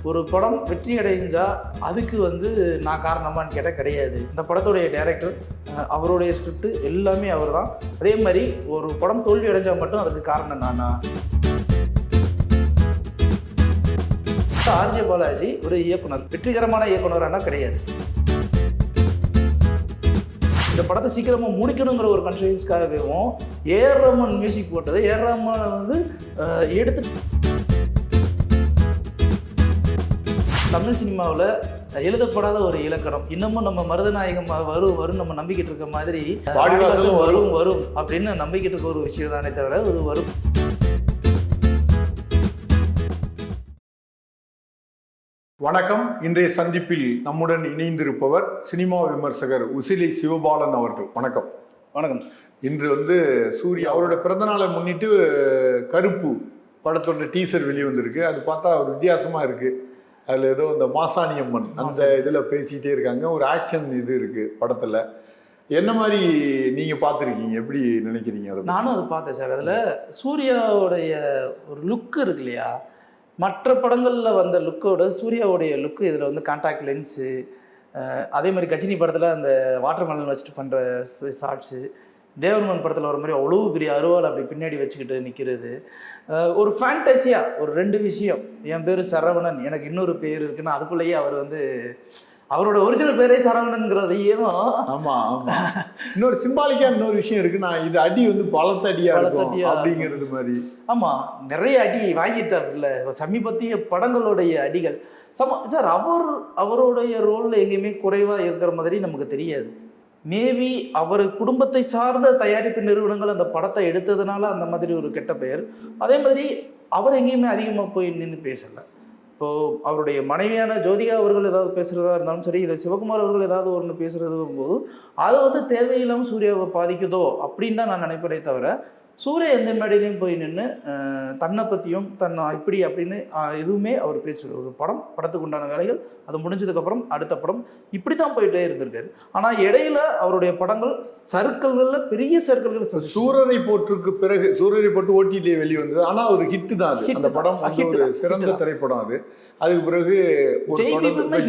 ஒரு படம் வெற்றி அடைஞ்சா அதுக்கு நான் காரணமான்னு கேட்டால் கிடையாது. இந்த படத்துடைய டைரக்டர், அவருடைய ஸ்கிரிப்ட் எல்லாமே அவர் தான். அதே மாதிரி ஒரு படம் தோல்வி அடைஞ்சால் மட்டும் அதுக்கு காரணம் நானா? ஆர்ஜே பாலாஜி ஒரு இயக்குனர், வெற்றிகரமான இயக்குனரானா கிடையாது. இந்த படத்தை சீக்கிரமாக முடிக்கணுங்கிற ஒரு கன்ஃபிடன்ஸ்க்காகவும் ஏஆர் ரஹ்மான் மியூசிக் போட்டது. ஏஆர் ரஹ்மான் எடுத்து தமிழ் சினிமாவில் எழுதப்படாத ஒரு இலக்கணம் இன்னமும் நம்ம மருதநாயகம் வரும் நம்ம நம்பிக்கிட்டு இருக்க மாதிரி வரும் அப்படின்னு நம்பிக்கிட்டு இருக்க ஒரு விஷயம் தானே தவிர அது வரும். வணக்கம். இன்றைய சந்திப்பில் நம்முடன் இணைந்திருப்பவர் சினிமா விமர்சகர் உசிலை சிவபாலன் அவர்கள். வணக்கம். வணக்கம். இன்று சூர்யா அவரோட பிறந்தநாளை முன்னிட்டு கருப்பு படத்தோட டீசர் வெளிவந்திருக்கு. அது பார்த்தா ஒரு வித்தியாசமா இருக்கு. அதில் ஏதோ இந்த மாசாணியம்மன் அந்த இதில் பேசிகிட்டே இருக்காங்க. ஒரு ஆக்ஷன் இது இருக்குது படத்தில். என்ன மாதிரி நீங்கள் பார்த்துருக்கீங்க, எப்படி நினைக்கிறீங்க அதை? நானும் அதை பார்த்தேன் சார். அதில் சூர்யாவுடைய ஒரு லுக்கு இருக்கு இல்லையா, மற்ற படங்களில் வந்த லுக்கோட சூர்யாவுடைய லுக்கு இதில் கான்டாக்ட் லென்ஸு, அதே மாதிரி கஜினி படத்தில் அந்த வாட்டர் மெலன் வச்சுட்டு பண்ணுற ஷார்ட்ஸு, தேவர்மன் படத்தில் ஒரு மாதிரி அவ்வளோ பெரிய அருவாள் அப்படி பின்னாடி வச்சுக்கிட்டு நிற்கிறது, ஒரு ஃபேண்டஸியாக ஒரு ரெண்டு விஷயம். என் பேர் சரவணன், எனக்கு இன்னொரு பேர் இருக்குன்னா அதுக்குள்ளேயே அவர் அவரோட ஒரிஜினல் பேரே சரவணன்கிறதையும். ஆமாம் ஆமாம். இன்னொரு சிம்பாலிக்காக இன்னொரு விஷயம் இருக்குது. நான் இது அடி பலத்தடியா அப்படிங்கிறது மாதிரி. ஆமாம், நிறைய அடி வாங்கிட்டார்ல சமீபத்திய படங்களுடைய அடிகள். சார் அவருடைய ரோலில் எங்கேயுமே குறைவாக இருக்கிற மாதிரி நமக்கு தெரியாது. மேபி அவர் குடும்பத்தை சார்ந்த தயாரிப்பு நிறுவனங்கள் அந்த படத்தை எடுத்ததுனால அந்த மாதிரி ஒரு கெட்ட பெயர். அதே மாதிரி அவர் எங்கேயுமே அதிகமாக போய் நின்று பேசலை. இப்போது அவருடைய மனைவியான ஜோதிகா அவர்கள் ஏதாவது பேசுகிறதா இருந்தாலும் சரி, இல்லை சிவகுமார் அவர்கள் ஏதாவது ஒன்று பேசுகிறது போது அது தேவையில்லாமல் சூர்யாவை பாதிக்குதோ அப்படின்னு தான் நான் நினைப்பதே தவிர, சூர்யா எந்த மேடையிலையும் போய் நின்று தன்னை பற்றியும் இப்படி அப்படின்னு எதுவுமே அவர் பேசுகிறது. ஒரு படத்துக்கு உண்டான வேலைகள் அது முடிஞ்சதுக்கப்புறம் அடுத்த படம் இப்படி தான் போயிட்டே இருந்திருக்காரு. ஆனால் இடையில அவருடைய படங்கள் சர்க்கிள்களில் பெரிய சர்க்கிள்கள். சூரரை போற்றுக்கு பிறகு சூரரை போட்டு ஓடிடி வெளிவந்தது. ஆனால் ஒரு ஹிட்டு தான் அது. அந்த படம் ஒரு சிறந்த திரைப்படம். அதுக்கு பிறகு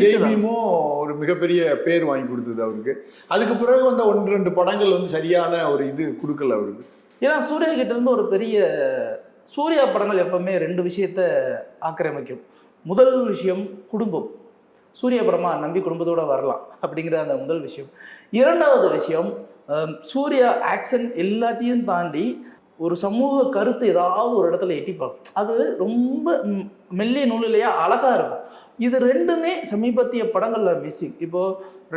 ஜெய்பீமும் ஒரு மிகப்பெரிய பேர் வாங்கி கொடுத்தது அவருக்கு. அதுக்கு பிறகு வந்த 1-2 படங்கள் சரியான ஒரு இது கொடுக்கல அவருக்கு. ஏன்னா சூர்யா கிட்ட இருந்து ஒரு பெரிய சூர்யா படங்கள் எப்பவுமே 2 விஷயத்தை ஆக்கிரமிக்கும். முதல் விஷயம் குடும்பம். சூர்யா படமா நம்பி குடும்பத்தோட வரலாம் அப்படிங்கிற அந்த முதல் விஷயம். இரண்டாவது விஷயம், சூர்யா ஆக்ஷன் எல்லாத்தையும் தாண்டி ஒரு சமூக கருத்து ஏதாவது ஒரு இடத்துல எட்டிப்பாங்க. அது ரொம்ப மெல்லிய நூலிலேயே அழகா இருக்கும். இது ரெண்டுமே சமீபத்திய படங்கள்ல மிஸ்ஸிங். இப்போ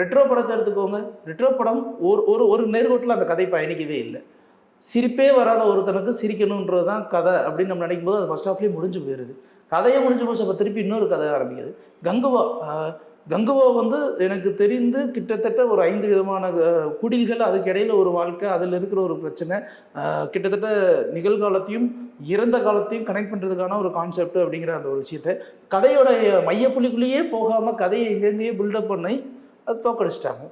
ரெட்ரோ படத்தை எடுத்துக்கோங்க. ரெட்ரோ படம் ஒரு நேர்கோட்டில் அந்த கதை பயணிக்கவே இல்லை. சிரிப்பே வராத ஒருத்தனுக்கு சிரிக்கணுன்றது தான் கதை அப்படின்னு நம்ம நினைக்கும் போது அது ஃபர்ஸ்ட் ஹாஃப்லேயே முடிஞ்சு போயிடுது. கதையை முடிஞ்சு போச்சு. அப்போ திருப்பி இன்னொரு கதை ஆரம்பிக்குது. கங்குவா எனக்கு தெரிந்து கிட்டத்தட்ட ஒரு 5 விதமான குடில்கள், அதுக்கு இடையில ஒரு வாழ்க்கை, அதில் இருக்கிற ஒரு பிரச்சனை, கிட்டத்தட்ட நிகழ்காலத்தையும் இறந்த காலத்தையும் கனெக்ட் பண்ணுறதுக்கான ஒரு கான்செப்ட் அப்படிங்கிற அந்த ஒரு விஷயத்தை கதையோட மையப்புள்ளிக்குள்ளேயே போகாமல் கதையை எங்கெங்கேயே பில்டப் பண்ணி அது தோக்கடிச்சிட்டாங்க.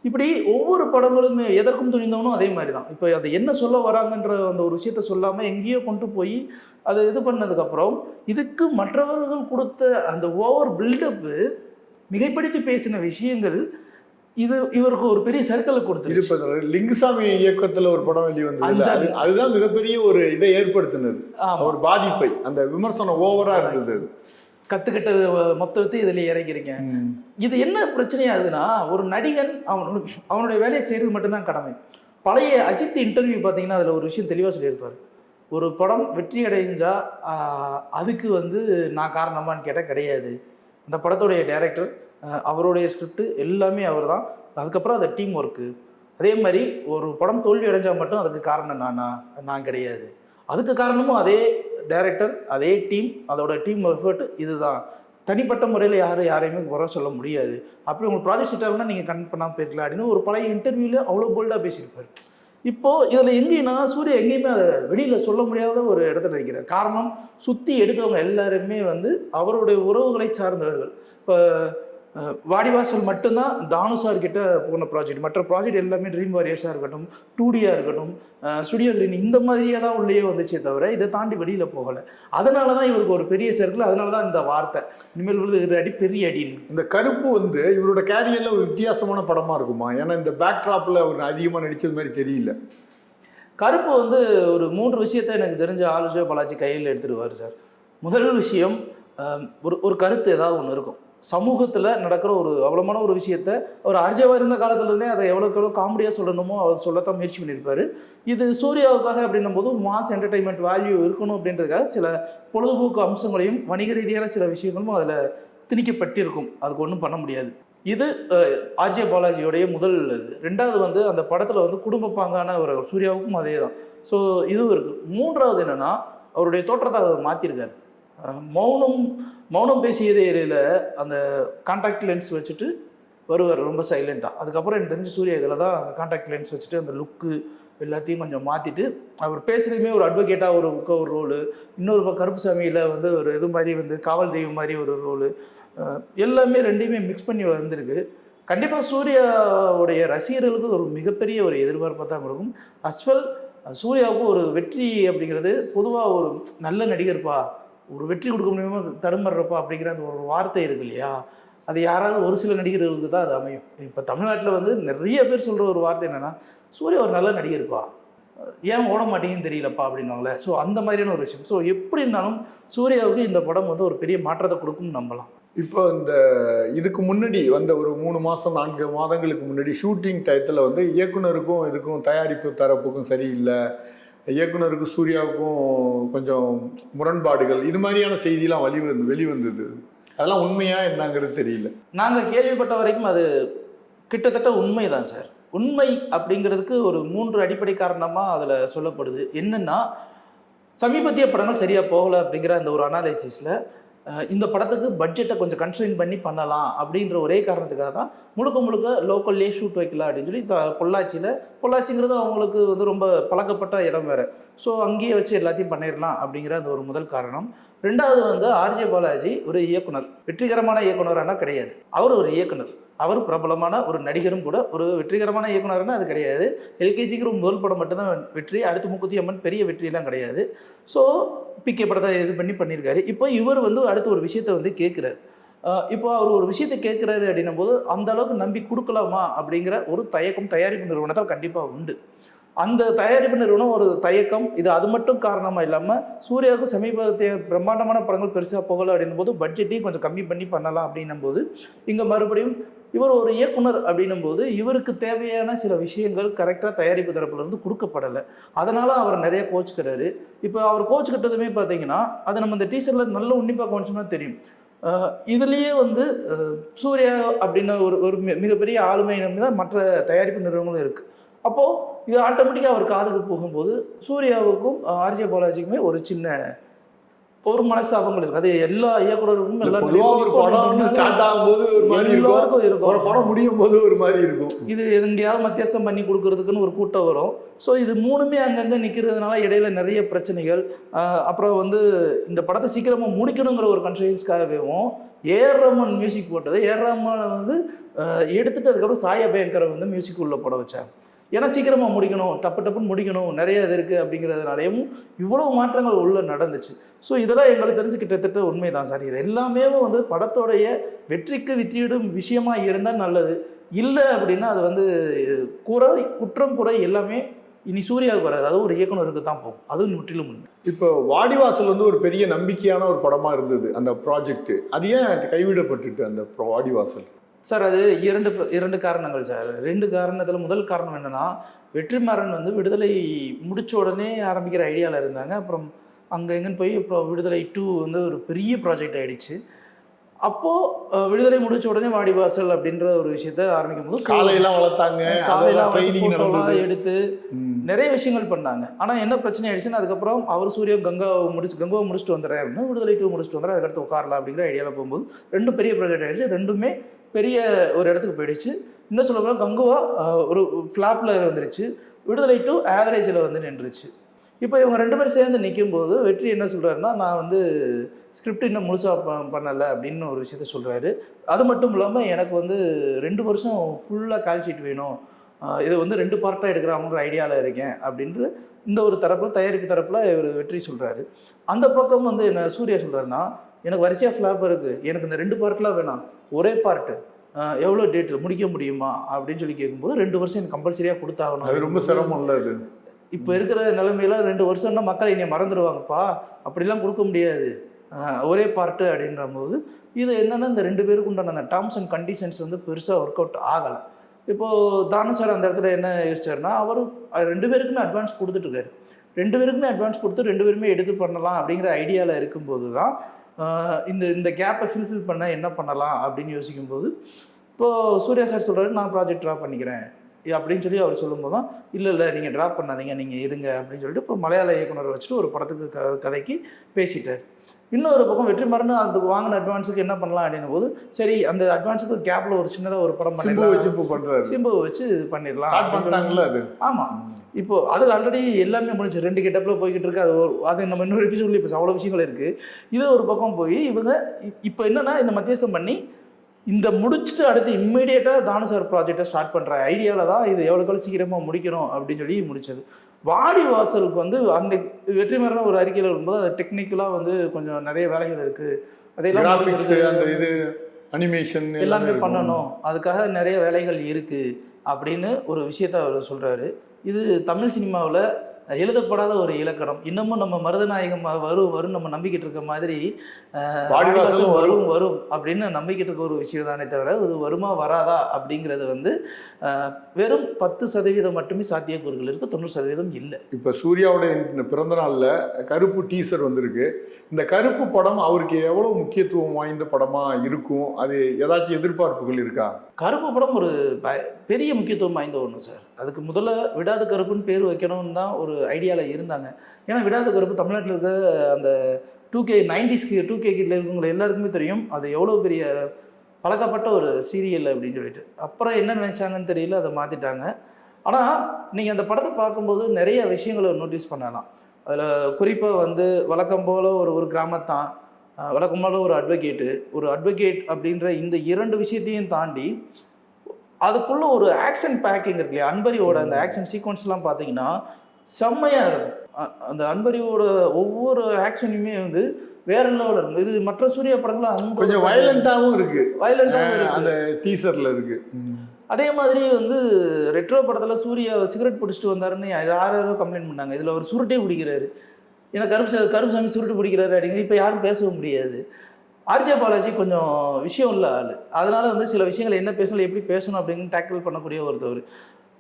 இப்படி ஒவ்வொரு படங்களுமே எதற்கும் துணிந்தவனும் அதே மாதிரி தான். இப்போ அதை என்ன சொல்ல வராங்கன்ற அந்த ஒரு விஷயத்த சொல்லாமல் எங்கேயோ கொண்டு போய் அதை இது பண்ணதுக்கப்புறம் இதுக்கு மற்றவர்கள் கொடுத்த அந்த ஓவர் பில்டப்பு, மிகைப்படுத்தி பேசின விஷயங்கள் இவருக்கு ஒரு பெரிய சர்க்கிளை கொடுத்து. லிங்குசாமி இயக்கத்தில் ஒரு படம் வெளிவந்தது. அதுதான் மிகப்பெரிய ஒரு இதை ஏற்படுத்தினது, ஒரு பாதிப்பை. அந்த விமர்சனம் ஓவரா இருந்தது. கற்றுக்கிட்டது மொத்தத்தை இதில் இறங்கிருங்க. இது என்ன பிரச்சனையாகுதுன்னா, ஒரு நடிகன் அவனுடைய வேலையை செய்கிறது மட்டும்தான் கடமை. பழைய அஜித் இன்டர்வியூ பார்த்தீங்கன்னா அதில் ஒரு விஷயம் தெளிவாக சொல்லியிருப்பார். ஒரு படம் வெற்றி அடைஞ்சா அதுக்கு நான் காரணமான்னு கேட்டால் கிடையாது. இந்த படத்துடைய டைரக்டர், அவருடைய ஸ்கிரிப்ட் எல்லாமே அவர் தான். அதுக்கப்புறம் அது டீம் ஒர்க்கு. அதே மாதிரி ஒரு படம் தோல்வி அடைஞ்சால் மட்டும் அதுக்கு காரணம் நான் கிடையாது. அதுக்கு காரணமும் அதே டைரக்டர், அதே டீம், அதோட டீம் எஃபர்ட். இதுதான் தனிப்பட்ட முறையில் யாரையுமே குறை சொல்ல முடியாது. அப்படி உங்களுக்கு ப்ராஜெக்ட் செட் ஆகுனா நீங்கள் கனெக்ட் பண்ணாமல் போயிருக்கலாம் அப்படின்னு ஒரு பழைய இன்டர்வியூவில் அவ்வளோ போல்டாக பேசியிருப்பார். இப்போது இதில் எங்கேன்னா சூர்யா எங்கேயுமே அதை வெளியில் சொல்ல முடியாத ஒரு இடத்துல இருக்கிறார். காரணம், சுற்றி எடுத்தவங்க எல்லாருமே அவருடைய உறவுகளை சார்ந்தவர்கள். இப்போ வாடிவாசல் மட்டும்தான் தானு சார் கிட்ட போன ப்ராஜெக்ட். மற்ற ப்ராஜெக்ட் எல்லாமே ட்ரீம் வாரியர்ஸாக இருக்கட்டும், 2Dயாக இருக்கட்டும், ஸ்டுடியோ கிரீன் இந்த மாதிரியே தான் உள்ளே வந்துச்சே தவிர இதை தாண்டி வெளியில் போகலை. அதனால தான் இவருக்கு ஒரு பெரிய சர்க்கிள். அதனால தான் இந்த வார்த்தை இனிமேல் விழுது அடி பெரிய அடின்னு. இந்த கருப்பு வந்து இவரோட கேரியரில் ஒரு வித்தியாசமான படமாக இருக்குமா? ஏன்னா இந்த பேக்ட்ராப்பில் அவர் அதிகமாக நடித்தது மாதிரி தெரியல. கருப்பு வந்து ஒரு 3 விஷயத்தை எனக்கு தெரிஞ்ச ஆலுஜோ பாலாஜி கையில் எடுத்துருவார் சார். முதல் விஷயம், ஒரு கருத்து ஏதாவது ஒன்று இருக்கும். சமூகத்தில் நடக்கிற ஒரு அவ்வளோமான ஒரு விஷயத்த அவர் அர்ஜவாக இருந்த காலத்துலேருந்தே அதை எவ்வளோக்கு எவ்வளோ காமெடியாக சொல்லணுமோ அவர் சொல்லத்தான் முயற்சி பண்ணியிருப்பார். இது சூர்யாவுக்காக அப்படின்னும் போது மாஸ் என்டர்டைன்மெண்ட் வேல்யூ இருக்கணும் அப்படின்றதுக்காக சில பொழுதுபோக்கு அம்சங்களையும் வணிக ரீதியான சில விஷயங்களும் அதில் திணிக்கப்பட்டிருக்கும். அதுக்கு ஒன்றும் பண்ண முடியாது. இது ஆர்ஜே பாலாஜியோடைய முதல் இது. ரெண்டாவது வந்து அந்த படத்தில் வந்து குடும்ப பாங்கான ஒரு சூர்யாவுக்கும் அதே தான். ஸோ இதுவும் இருக்குது. மூன்றாவது என்னென்னா அவருடைய தோற்றத்தை அவர் மாற்றிருக்காரு. மௌனம் பேசியதே ஏரியில் அந்த கான்டாக்ட் லென்ஸ் வச்சுட்டு வருவார் ரொம்ப சைலண்ட்டாக. அதுக்கப்புறம் எனக்கு தெரிஞ்சு சூர்யா இதில் தான் அந்த கான்டாக்ட் லென்ஸ் வச்சுட்டு அந்த லுக்கு எல்லாத்தையும் கொஞ்சம் மாற்றிட்டு அவர் பேசுகிறதுமே ஒரு அட்வொகேட்டாக ஒரு ரோலு, இன்னொரு கருப்புசாமியில் வந்து ஒரு இது மாதிரி வந்து காவல் தெய்வம் மாதிரி ஒரு ரோலு, எல்லாமே ரெண்டையுமே மிக்ஸ் பண்ணி வந்திருக்கு. கண்டிப்பாக சூர்யாவுடைய ரசிகர்களுக்கு ஒரு மிகப்பெரிய ஒரு எதிர்பார்ப்பாக தான் கொடுக்கும். அஸ்வல் சூர்யாவுக்கு ஒரு வெற்றி அப்படிங்கிறது பொதுவாக ஒரு நல்ல நடிகர்ப்பா, ஒரு வெற்றி கொடுக்க முடியுமா தடுமாறுறப்பா அப்படிங்கிற அந்த ஒரு வார்த்தை இருக்கு இல்லையா, அது யாராவது ஒரு சில நடிகர்களுக்கு தான் அது அமையும். இப்போ தமிழ்நாட்டில் வந்து நிறைய பேர் சொல்கிற ஒரு வார்த்தை என்னென்னா, சூர்யா ஒரு நல்ல நடிகர்ப்பா, ஏன் ஓட மாட்டேங்குன்னு தெரியலப்பா அப்படின்வாங்களே. ஸோ அந்த மாதிரியான ஒரு விஷயம். ஸோ எப்படி இருந்தாலும் சூர்யாவுக்கு இந்த படம் வந்து ஒரு பெரிய மாற்றத்தை கொடுக்கும்னு நம்பலாம். இப்போ இதுக்கு முன்னாடி வந்த ஒரு 3 மாதம் 4 மாதங்களுக்கு முன்னாடி ஷூட்டிங் டயத்தில் வந்து இயக்குனருக்கும் இதுக்கும் தயாரிப்பு தரப்புக்கும் சரியில்லை, இயக்குனருக்கும் சூர்யாவுக்கும் கொஞ்சம் முரண்பாடுகள், இது மாதிரியான செய்திலாம் வெளிவந்தது. அதெல்லாம் உண்மையா என்னங்கிறது தெரியல. நாங்கள் கேள்விப்பட்ட வரைக்கும் அது கிட்டத்தட்ட உண்மை தான் சார். உண்மை அப்படிங்கிறதுக்கு ஒரு 3 அடிப்படை காரணமாக அதில் சொல்லப்படுது. என்னென்னா, சமீபத்திய படங்கள் சரியாக போகலை அப்படிங்கிற அந்த ஒரு அனாலிசிஸில் இந்த படத்துக்கு பட்ஜெட்டை கொஞ்சம் கன்ஸ்ட்ரெயின் பண்ணி பண்ணலாம் அப்படின்ற ஒரே காரணத்துக்காக தான் முழுக்க லோக்கல்லே ஷூட் வைக்கலாம் அப்படின்னு சொல்லி பொள்ளாச்சிங்கிறது அவங்களுக்கு வந்து ரொம்ப பழக்கப்பட்ட இடம் வேறு. ஸோ அங்கேயே வச்சு எல்லாத்தையும் பண்ணிடலாம் அப்படிங்கிற அந்த ஒரு முதல் காரணம். ரெண்டாவது வந்து ஆர்ஜே பாலாஜி ஒரு இயக்குனர், வெற்றிகரமான இயக்குனரானா கிடையாது. அவர் ஒரு இயக்குனர், அவர் பிரபலமான ஒரு நடிகரும் கூட. ஒரு வெற்றிகரமான இயக்குனர்னா அது கிடையாது. எல்கேஜிக்கு ஒரு முதல் படம் மட்டும்தான் வெற்றி, அடுத்து மூக்குத்தி அம்மன் பெரிய வெற்றியெல்லாம் கிடையாது. ஸோ பிகே படத்தை இது பண்ணியிருக்காரு. இப்போ இவர் வந்து அடுத்து ஒரு விஷயத்தை வந்து கேட்குறாரு. இப்போ அவர் ஒரு விஷயத்தை கேட்குறாரு அப்படின்னும் போது அந்த அளவுக்கு நம்பி கொடுக்கலாமா அப்படிங்கிற ஒரு தயக்கம் தயாரிப்பு நிறுவனத்தால் கண்டிப்பாக உண்டு. அந்த தயாரிப்பு நிறுவனம் ஒரு தயக்கம், இது அது மட்டும் காரணமாக இல்லாமல் சூர்யாவுக்கு சமீபத்திய பிரம்மாண்டமான படங்கள் பெருசாக போகலை அப்படின்னும் போது பட்ஜெட்டையும் கொஞ்சம் கம்மி பண்ணி பண்ணலாம் அப்படின்னும் போது இங்கே மறுபடியும் இவர் ஒரு இயக்குனர் அப்படின்னும் போது இவருக்கு தேவையான சில விஷயங்கள் கரெக்டாக தயாரிப்பு தரப்புலேருந்து கொடுக்கப்படலை. அதனால் அவர் நிறைய கோச்சுக்கிறாரு. இப்போ அவர் கோச்சுக்கிட்டதுமே பார்த்தீங்கன்னா அது நம்ம இந்த டீசரில் நல்ல உன்னிப்பாக கவனிச்சோம்னா தெரியும். இதுலேயே வந்து சூர்யா அப்படின்ன ஒரு மிகப்பெரிய ஆளுமை நம்பி தான் மற்ற தயாரிப்பு நிறுவனங்களும் இருக்குது. அப்போது இது ஆட்டோமேட்டிக்காக அவர் காதுக்கு போகும்போது சூர்யாவுக்கும் ஆர்ஜே பாலாஜிக்குமே ஒரு சின்ன ஒரு மனஸ்தாபங்கள் இருக்கு. அது எல்லா இயக்குனருக்கும் ஸ்டார்ட் ஆகும்போது ஒரு மாதிரி இருக்கும், ஒரு படம் முடியும் போது ஒரு மாதிரி இருக்கும். இது எங்கேயாவது மத்தியஸ்தம் பண்ணி கொடுக்கறதுக்குன்னு ஒரு கூட்டம் வரும். ஸோ இது மூணுமே அங்கங்கே நிற்கிறதுனால இடையில நிறைய பிரச்சனைகள். அப்புறம் வந்து இந்த படத்தை சீக்கிரமாக முடிக்கணுங்கிற ஒரு கன்சென்ஸ்க்காகவும் ஏஆர் ரஹ்மான் மியூசிக் போட்டது. ஏஆர் ரஹ்மான் வந்து எடுத்துட்டு அதுக்கப்புறம் சாயா பயங்கரை வந்து மியூசிக் உள்ள போட வச்சாங்க. ஏன்னா சீக்கிரமாக முடிக்கணும், டப்புன்னு முடிக்கணும், நிறைய இது இருக்குது அப்படிங்கிறதுனாலையும் இவ்வளோ மாற்றங்கள் உள்ள நடந்துச்சு. ஸோ இதெல்லாம் எங்களுக்கு தெரிஞ்சு கிட்டத்தட்ட உண்மை தான் சார். இது எல்லாமே வந்து படத்தோடைய வெற்றிக்கு வித்திடும் விஷயமாக இருந்தால் நல்லது. இல்லை அப்படின்னா அது வந்து குற்றம் குறை எல்லாமே இனி சூர்யாவுக்கு வராது, அது ஒரு இயக்குனருக்கு தான் போகும். அது முற்றிலும் உண்மை. இப்போ வாடிவாசல் வந்து ஒரு பெரிய நம்பிக்கையான ஒரு படமாக இருந்தது அந்த ப்ராஜெக்ட், அது ஏன் கைவிடப்பட்டுட்டு அந்த வாடிவாசல்? சார் அது இரண்டு காரணங்கள் சார். 2 காரணத்தில் முதல் காரணம் என்னென்னா, வெற்றிமாறன் வந்து விடுதலை முடித்த உடனே ஆரம்பிக்கிற ஐடியாவில் இருந்தாங்க. அப்புறம் அங்கே எங்கேன்னு போய் இப்போ விடுதலை 2 வந்து ஒரு பெரிய ப்ராஜெக்ட் ஆகிடுச்சு. அப்போது விடுதலை முடிச்ச உடனே வாடிவாசல் அப்படின்ற ஒரு விஷயத்த ஆரம்பிக்கும் போது காலையெல்லாம் வளர்த்தாங்க, காலையெல்லாம் எடுத்து நிறைய விஷயங்கள் பண்ணாங்க. ஆனால் என்ன பிரச்சனை ஆயிடுச்சுன்னா அதுக்கப்புறம் அவர் சூர்யா கங்காவை முடிச்சுட்டு வந்துடுறேன் அப்படின்னா விடுதலை 2 முடிச்சுட்டு வந்துடுறேன், அதுக்கடுத்து உட்காரலாம் அப்படிங்கிற ஐடியாவில் போகும்போது 2 பெரிய ப்ராஜெக்ட் ஆகிடுச்சு. 2மே பெரிய ஒரு இடத்துக்கு போயிடுச்சு. இன்னும் சொல்ல போனால் கங்குவா ஒரு ஃப்ளாப்பில் வந்துருச்சு, விடுதலை 2 ஆவரேஜில் வந்து நின்றுச்சு. இப்போ இவங்க 2 பேரும் சேர்ந்து நிற்கும்போது வெற்றி என்ன சொல்கிறாருன்னா, நான் வந்து ஸ்கிரிப்ட் இன்னும் முழுசாக பண்ணலை அப்படின்னு ஒரு விஷயத்த சொல்கிறாரு. அது மட்டும் இல்லாமல் எனக்கு வந்து 2 வருஷம் ஃபுல்லாக கால் ஷீட் வேணும், இதை வந்து 2 பார்ட்டாக எடுக்கிறாங்கிற ஐடியாவில் இருக்கேன் அப்படின்ட்டு இந்த ஒரு தரப்பில், தயாரிப்பு தரப்பில் இவர் வெற்றி சொல்கிறாரு. அந்த பக்கம் வந்து என்ன சூர்யா சொல்கிறாருன்னா, எனக்கு வரிசையாக ஃப்ளாப் இருக்குது, எனக்கு இந்த 2 பார்ட்லாம் வேணாம், ஒரே பார்ட்டு, எவ்வளோ டேட்டு முடிக்க முடியுமா அப்படின்னு சொல்லி கேட்கும்போது 2 வருஷம் எனக்கு கம்பல்சரியாக கொடுத்தாகணும். அது ரொம்ப சிரமம் இல்லை அது. இப்போ இருக்கிற நிலைமையில 2 வருஷம்னா மக்கள் என்னை மறந்துடுவாங்கப்பா, அப்படிலாம் கொடுக்க முடியாது, ஒரே பார்ட்டு அப்படின்ற போது இது என்னென்னா இந்த 2 பேருக்கு உண்டான அந்த டேர்ம்ஸ் அண்ட் கண்டிஷன்ஸ் வந்து பெருசாக ஒர்க் அவுட் ஆகலை. இப்போது தானு சார் அந்த இடத்துல என்ன யோசிச்சாருன்னா, அவர் 2 பேருக்குமே அட்வான்ஸ் கொடுத்துட்ருக்காரு. 2 பேருக்குமே அட்வான்ஸ் கொடுத்து 2 பேருமே எடுத்து பண்ணலாம் அப்படிங்கிற ஐடியாவில் இருக்கும்போது தான் இந்த கேப்பை ஃபில்ஃபில் பண்ண என்ன பண்ணலாம் அப்படின்னு யோசிக்கும்போது, இப்போது சூர்யா சார் சொல்கிறாரு நான் ப்ராஜெக்ட் ட்ரா பண்ணிக்கிறேன் அப்படின்னு சொல்லி அவர் சொல்லும்போது தான், இல்லை நீங்கள் ட்ரா பண்ணாதீங்க, நீங்கள் இருங்க அப்படின்னு சொல்லிட்டு இப்போ மலையாள இயக்குனரை வச்சுட்டு ஒரு படத்துக்கு கதைக்கு பேசிட்டார். இன்னொரு பக்கம் வெற்றிமாறன் அதுக்கு வாங்கின அட்வான்ஸுக்கு என்ன பண்ணலாம் அப்படின்னும் போது, சரி அந்த அட்வான்ஸுக்கு கேப்பில் ஒரு சின்னதாக ஒரு படம் சிம்புவை வச்சு இது பண்ணிடலாம். ஆமாம், இப்போ அது ஆல்ரெடி எல்லாமே முடிஞ்சு 2 கெட்டப்பில் போய்கிட்டு இருக்கு. அது நம்ம இன்னொரு எபிசோட்ல இப்போ அவ்வளோ விஷயங்கள் இருக்குது. இது ஒரு பக்கம் போய் இவங்க இப்போ என்னென்னா இந்த மத்தியஸ்தம் பண்ணி இந்த முடிச்சுட்டு அடுத்து இம்மிடியேட்டாக தானு சார் ப்ராஜெக்டை ஸ்டார்ட் பண்ணுற ஐடியாவில் தான் இது எவ்வளோக்கள் சீக்கிரமாக முடிக்கணும் அப்படின்னு சொல்லி முடிச்சது. வாடி வாசலுக்கு வந்து அந்த வெற்றிமாறன் ஒரு அறிக்கையில் இருக்கும்போது அது டெக்னிக்கலாக வந்து கொஞ்சம் நிறைய வேலைகள் இருக்குது, அதையெல்லாம் இது அனிமேஷன் எல்லாமே பண்ணணும், அதுக்காக நிறைய வேலைகள் இருக்குது அப்படின்னு ஒரு விஷயத்த அவர் சொல்கிறாரு. இது தமிழ் சினிமாவில் எழுதப்படாத ஒரு இலக்கணம். இன்னமும் நம்ம மருதநாயகம் வரும் நம்ம நம்பிக்கிட்டு இருக்க மாதிரி வரும் அப்படின்னு நம்பிக்கிட்டு இருக்க ஒரு விஷயம் தானே தவிர இது வருமா வராதா அப்படிங்கிறது வந்து வெறும் 10% மட்டுமே சாத்தியக்கூறுகள் இருக்குது, 90% இல்லை. இப்போ சூர்யாவுடைய பிறந்த நாளில் கருப்பு டீசர் வந்திருக்கு. இந்த கருப்பு படம் அவருக்கு எவ்வளோ முக்கியத்துவம் வாய்ந்த படமாக இருக்கும்? அது ஏதாச்சும் எதிர்பார்ப்புகள் இருக்கா? கருப்பு படம் ஒரு பெரிய முக்கியத்துவம் வாய்ந்த ஒன்று சார். அதுக்கு முதல்ல விடாத கருப்புன்னு பேர் வைக்கணும்னு தான் ஒரு ஐடியாவில் இருந்தாங்க. ஏன்னா விடாத கருப்பு தமிழ்நாட்டில் இருக்க அந்த 2K 90s 2K கிட்ட இருக்கவங்களை எல்லாருக்குமே தெரியும் அது எவ்வளோ பெரிய பழக்கப்பட்ட ஒரு சீரியல் அப்படின்னு சொல்லிட்டு. அப்புறம் என்ன நினச்சாங்கன்னு தெரியல, அதை மாற்றிட்டாங்க. ஆனால் நீங்கள் அந்த படத்தை பார்க்கும்போது நிறைய விஷயங்களை நோட்டீஸ் பண்ணலாம். அதில் குறிப்பாக வந்து வழக்கம் போல் ஒரு கிராமத்தான், வழக்கம் போல் ஒரு அட்வொகேட் அப்படின்ற இந்த 2 விஷயத்தையும் தாண்டி அதுக்குள்ளே ஒரு ஆக்ஷன் பேக்கிங் இருக்கு இல்லையா, அன்பரியோட அந்த ஆக்ஷன் சீக்வன்ஸ்லாம் பார்த்தீங்கன்னா செம்மையாக இருக்கும். அந்த அன்பரியோட ஒவ்வொரு ஆக்ஷனுமே வந்து வேற லெவலில் இருக்கும். இது மற்ற சூர்யா படங்கள்லாம் கொஞ்சம் வயலண்ட்டாகவும் இருக்குது, அந்த டீசரில் இருக்குது. அதே மாதிரி வந்து ரெட்ரோ படத்தில் சூர்யா சிகரெட் பிடிச்சிட்டு வந்தாருன்னு யாரோ கம்ப்ளைண்ட் பண்ணாங்க. இதில் அவர் சுருட்டே பிடிக்கிறாரு, ஏன்னா கருப்புசாமி சுருட்டு பிடிக்கிறாரு அப்படிங்கிற இப்போ யாரும் பேசவும் முடியாது. ஆர்ஜே பாலாஜி கொஞ்சம் விஷயம் இல்லை ஆள், அதனால வந்து சில விஷயங்கள் என்ன பேசணும் எப்படி பேசணும் அப்படின்னு டேக்கிள் பண்ணக்கூடிய ஒருத்தவர்.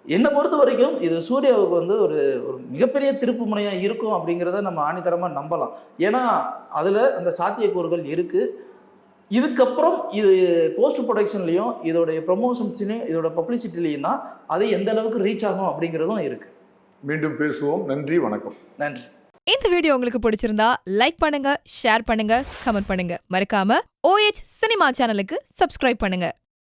என்னை பொறுத்த வரைக்கும் இது சூர்யாவுக்கு வந்து ஒரு மிகப்பெரிய திருப்பு முனையாக இருக்கும் அப்படிங்கிறத நம்ம ஆணித்தரமாக நம்பலாம். ஏன்னா அதில் அந்த சாத்தியக்கூறுகள் இருக்குது. இதுக்கப்புறம் இது போஸ்ட் ப்ரொடக்ஷன்லேயும் இதோடைய ப்ரொமோஷன்ஸ்லையும் இதோட பப்ளிசிட்டிலையும் தான் அது எந்த அளவுக்கு ரீச் ஆகும் அப்படிங்கிறதும் இருக்குது. மீண்டும் பேசுவோம். நன்றி, வணக்கம். நன்றி. இந்த வீடியோ உங்களுக்கு பிடிச்சிருந்தா லைக் பண்ணுங்க, ஷேர் பண்ணுங்க, கமெண்ட் பண்ணுங்க. மறக்காம OH சினிமா சேனலுக்கு சப்ஸ்கிரைப் பண்ணுங்க.